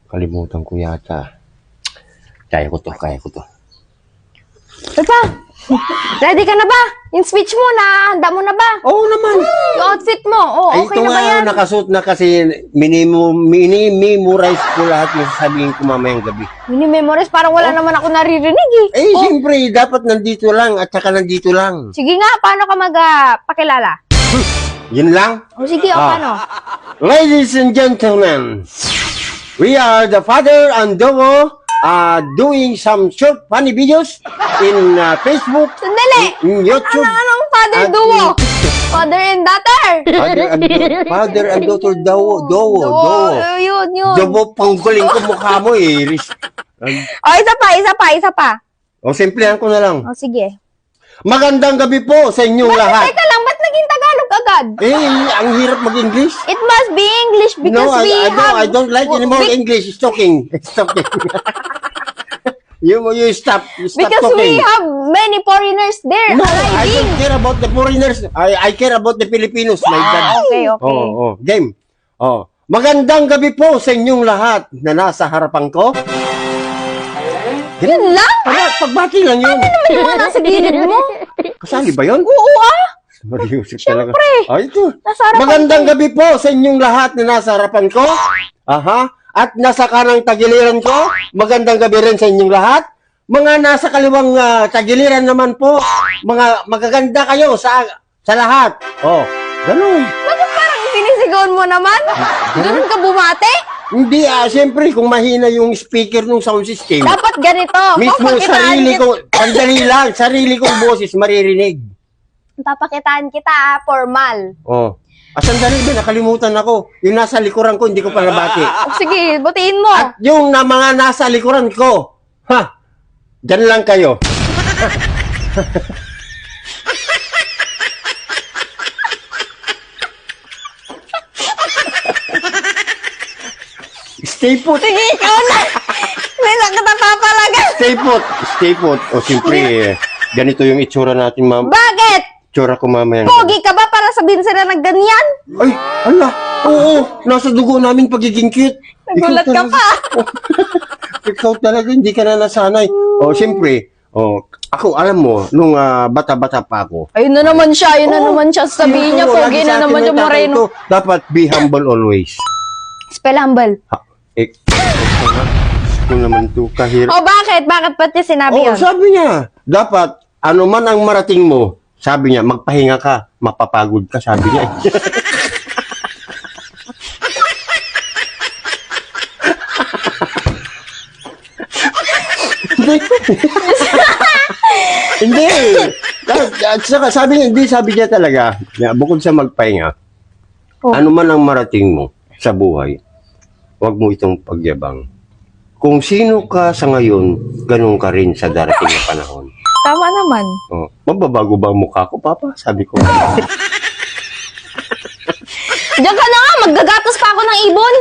Kalimutan ko yata. Kaya ko to. Papa, ready ka na ba? Yung speech mo na, handa mo na ba? Oo naman. Yung outfit mo, Ay, okay ito na ba nga, yan? nakasuot na kasi minimemorize ko lahat yung sasabihin ko mamayang gabi. Mini-memorize, parang wala naman ako naririnig Eh, siyempre, dapat nandito lang at saka nandito lang. Sige nga, paano ka magpakilala? Yun lang. Sige, paano? Ladies and gentlemen, we are the father and Dowo doing some short funny videos in Facebook, Sandali! in YouTube. Anong father At duo? in- Father and daughter? Father and daughter Dowo. Yun. Dowo, panggaling ko mukha mo eh. Isa pa. O, simplihan ko na lang. Sige. Magandang gabi po sa inyong lahat. Teka lang, ba't naging Tagalog agad? Eh, ang hirap mag-English. It must be English because No, I we don't like anymore English. It's talking. You stop Because talking. we have many foreigners there No, I arriving. don't care about the foreigners. I care about the Filipinos, my God. Okay. Game. Magandang gabi po sa inyong lahat na nasa harapan ko. Yun lang? Pagbati lang yun. May mga nasa gilid mo? Kasali ba yun? Oo Mariusip talaga. Siyempre. Ito. Nasa harapan Magandang gabi po sa inyong lahat na nasa harapan ko. At nasa kanang tagiliran ko. Magandang gabi rin sa inyong lahat. Mga nasa kaliwang tagiliran naman po. Mga magaganda kayo sa lahat. Ganun. Bakit parang sinisigawan mo naman? Doon ka bumate? Hindi, siyempre, kung mahina yung speaker ng sound system, Dapat ganito. mismo Papakitaan sarili kong boses maririnig. Papakitaan kita, formal. Sandali ba, nakalimutan ako. Yung nasa likuran ko, hindi ko pa nabati. Sige, butiin mo. At yung mga nasa likuran ko, dyan lang kayo. Stay put. Sige, ikaw na. May nakatapapalaga. Stay put. O, siyempre, ganito yung itsura natin, ma'am. Bakit? Itsura ko mamaya. Pogi ka ba para sabihin sila na ganyan? Ay, ala. Oo, nasa dugo namin pagiging cute. Nagulat ka pa. Ikaw talaga, hindi ka na nasanay. Siyempre, ako, alam mo, nung bata-bata pa ako. Ayun na naman siya, Sabihin niya, pogi na naman yung moreno. Dapat be humble always. Spell humble. Kung naman to, kahirap. Bakit? Bakit ba't niya sinabi yun? Sabi niya, dapat, ano man ang marating mo, sabi niya, magpahinga ka, mapapagod ka, sabi niya. Hindi. At saka sabi niya talaga, bukod sa magpahinga, ano man ang marating mo sa buhay, huwag mo itong pagyabang. Kung sino ka sa ngayon, ganun ka rin sa darating na panahon. Tama naman. Mababago ba ang mukha ko, Papa? Sabi ko. Diyan ka na nga, maggagatos pa ako ng ibon.